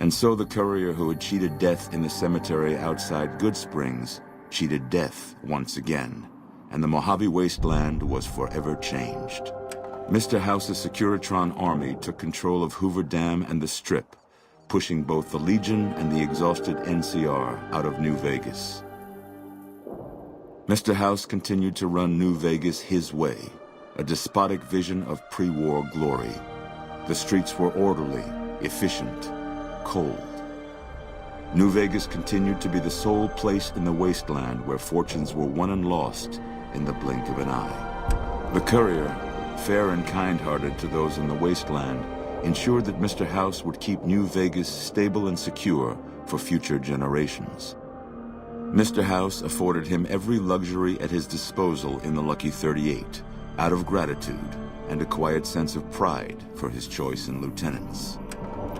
And so the courier who had cheated death in the cemetery outside Goodsprings cheated death once again, and the Mojave Wasteland was forever changed. Mr. House's Securitron army took control of Hoover Dam and the Strip, pushing both the Legion and the exhausted NCR out of New Vegas. Mr. House continued to run New Vegas his way, a despotic vision of pre-war glory. The streets were orderly, efficient, cold. New Vegas continued to be the sole place in the wasteland where fortunes were won and lost in the blink of an eye. The courier, fair and kind-hearted to those in the wasteland, ensured that Mr. House would keep New Vegas stable and secure for future generations. Mr. House afforded him every luxury at his disposal in the Lucky 38, out of gratitude and a quiet sense of pride for his choice in lieutenants.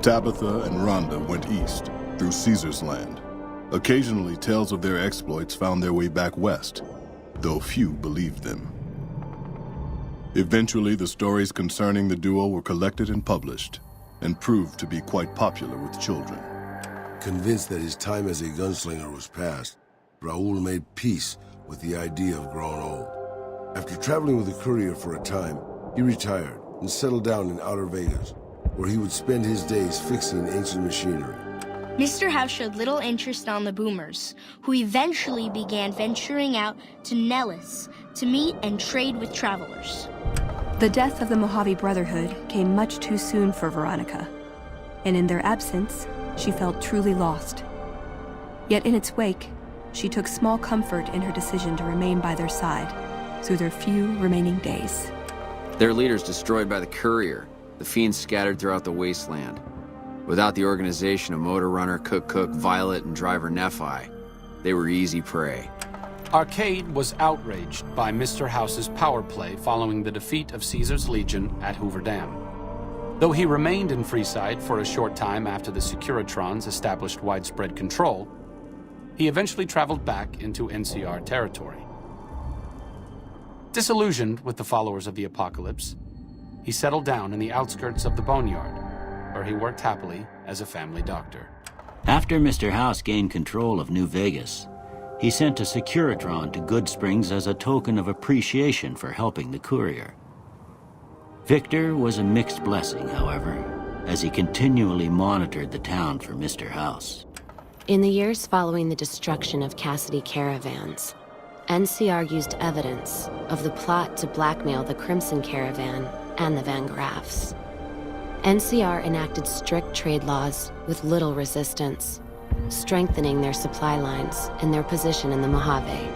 Tabitha and Rhonda went east, through Caesar's Land. Occasionally, tales of their exploits found their way back west, though few believed them. Eventually, the stories concerning the duo were collected and published, and proved to be quite popular with children. Convinced that his time as a gunslinger was past, Raul made peace with the idea of growing old. After traveling with the courier for a time, he retired and settled down in Outer Vegas, where he would spend his days fixing ancient machinery. Mr. House showed little interest on the boomers, who eventually began venturing out to Nellis to meet and trade with travelers. The death of the Mojave Brotherhood came much too soon for Veronica, and in their absence, she felt truly lost. Yet in its wake, she took small comfort in her decision to remain by their side through their few remaining days. Their leaders destroyed by the courier, the fiends scattered throughout the wasteland. Without the organization of Motor Runner, Cook, Violet, and Driver Nephi, they were easy prey. Arcade was outraged by Mr. House's power play following the defeat of Caesar's Legion at Hoover Dam. Though he remained in Freeside for a short time after the Securitrons established widespread control, he eventually traveled back into NCR territory. Disillusioned with the followers of the apocalypse, he settled down in the outskirts of the Boneyard, where he worked happily as a family doctor. After Mr. House gained control of New Vegas, he sent a Securitron to Goodsprings as a token of appreciation for helping the courier. Victor was a mixed blessing, however, as he continually monitored the town for Mr. House. In the years following the destruction of Cassidy Caravans, NCR used evidence of the plot to blackmail the Crimson Caravan and the Van Graffs. NCR enacted strict trade laws with little resistance, strengthening their supply lines and their position in the Mojave.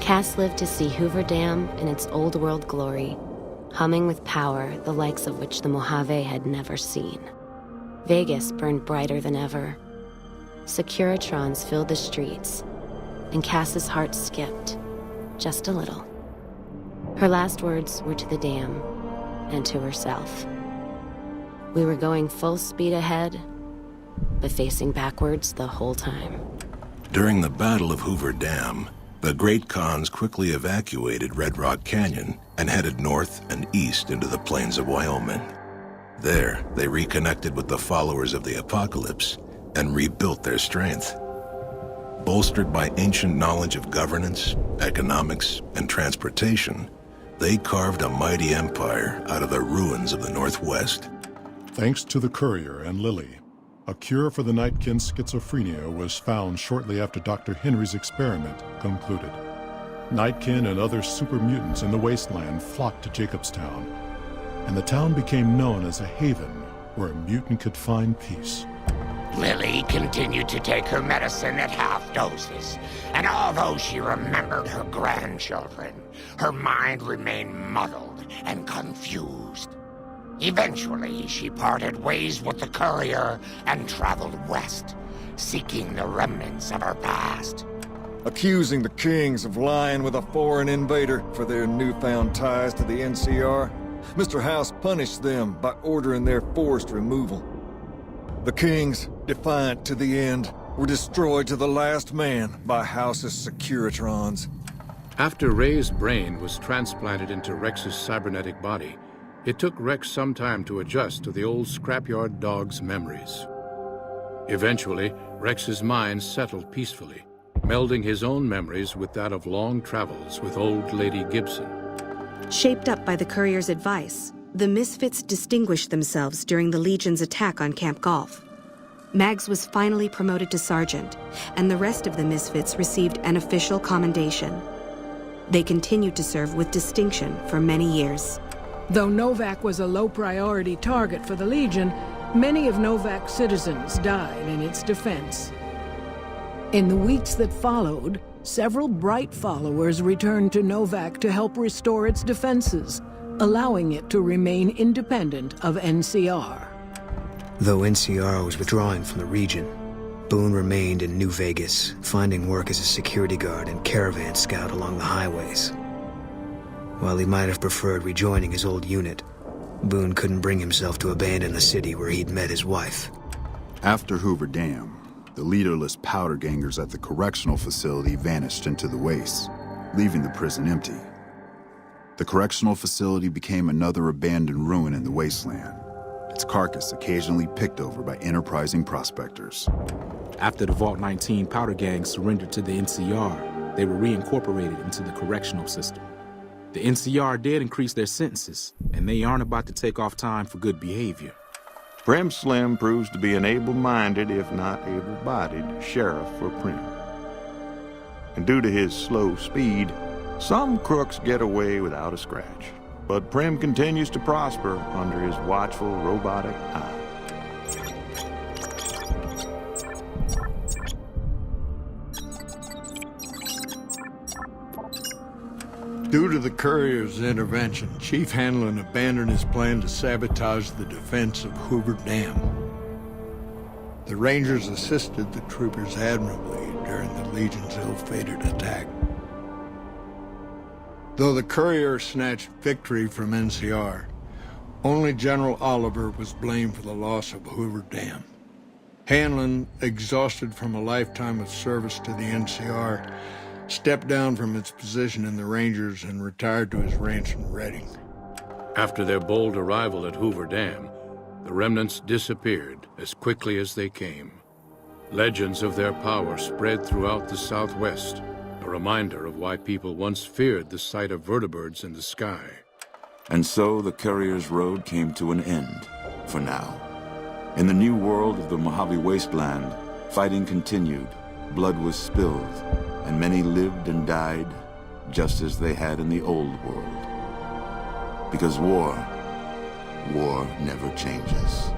Cass lived to see Hoover Dam in its old world glory, humming with power the likes of which the Mojave had never seen. Vegas burned brighter than ever. Securitrons filled the streets, and Cass's heart skipped, just a little. Her last words were to the dam and to herself. We were going full speed ahead, but facing backwards the whole time. During the Battle of Hoover Dam, the Great Khans quickly evacuated Red Rock Canyon and headed north and east into the plains of Wyoming. There, they reconnected with the followers of the apocalypse and rebuilt their strength. Bolstered by ancient knowledge of governance, economics, and transportation, they carved a mighty empire out of the ruins of the Northwest. Thanks to the courier and Lily, a cure for the Nightkin's schizophrenia was found shortly after Dr. Henry's experiment concluded. Nightkin and other super mutants in the wasteland flocked to Jacobstown, and the town became known as a haven where a mutant could find peace. Lily continued to take her medicine at half doses, and although she remembered her grandchildren, her mind remained muddled and confused. Eventually, she parted ways with the courier and traveled west, seeking the remnants of her past. Accusing the Kings of lying with a foreign invader for their newfound ties to the NCR, Mr. House punished them by ordering their forced removal. The Kings, defiant to the end, were destroyed to the last man by House's Securitrons. After Ray's brain was transplanted into Rex's cybernetic body, it took Rex some time to adjust to the old scrapyard dog's memories. Eventually, Rex's mind settled peacefully, melding his own memories with that of long travels with old Lady Gibson. Shaped up by the courier's advice, the Misfits distinguished themselves during the Legion's attack on Camp Golf. Mags was finally promoted to sergeant, and the rest of the Misfits received an official commendation. They continued to serve with distinction for many years. Though Novak was a low-priority target for the Legion, many of Novak's citizens died in its defense. In the weeks that followed, several bright followers returned to Novak to help restore its defenses, allowing it to remain independent of NCR. Though NCR was withdrawing from the region, Boone remained in New Vegas, finding work as a security guard and caravan scout along the highways. While he might have preferred rejoining his old unit, Boone couldn't bring himself to abandon the city where he'd met his wife. After Hoover Dam, the leaderless powder gangers at the correctional facility vanished into the wastes, leaving the prison empty. The correctional facility became another abandoned ruin in the wasteland, its carcass occasionally picked over by enterprising prospectors. After the Vault 19 powder gang surrendered to the NCR, they were reincorporated into the correctional system. The NCR did increase their sentences, and they aren't about to take off time for good behavior. Prim Slim proves to be an able-minded, if not able-bodied, sheriff for Prim. And due to his slow speed, some crooks get away without a scratch. But Prim continues to prosper under his watchful, robotic eye. Due to the courier's intervention, Chief Hanlon abandoned his plan to sabotage the defense of Hoover Dam. The Rangers assisted the troopers admirably during the Legion's ill-fated attack. Though the courier snatched victory from NCR, only General Oliver was blamed for the loss of Hoover Dam. Hanlon, exhausted from a lifetime of service to the NCR, stepped down from its position in the Rangers and retired to his ranch in Reading. After their bold arrival at Hoover Dam, the remnants disappeared as quickly as they came. Legends of their power spread throughout the Southwest, a reminder of why people once feared the sight of vertibirds in the sky. And so the Courier's Road came to an end, for now. In the new world of the Mojave Wasteland, fighting continued, blood was spilled, and many lived and died just as they had in the old world. Because war never changes.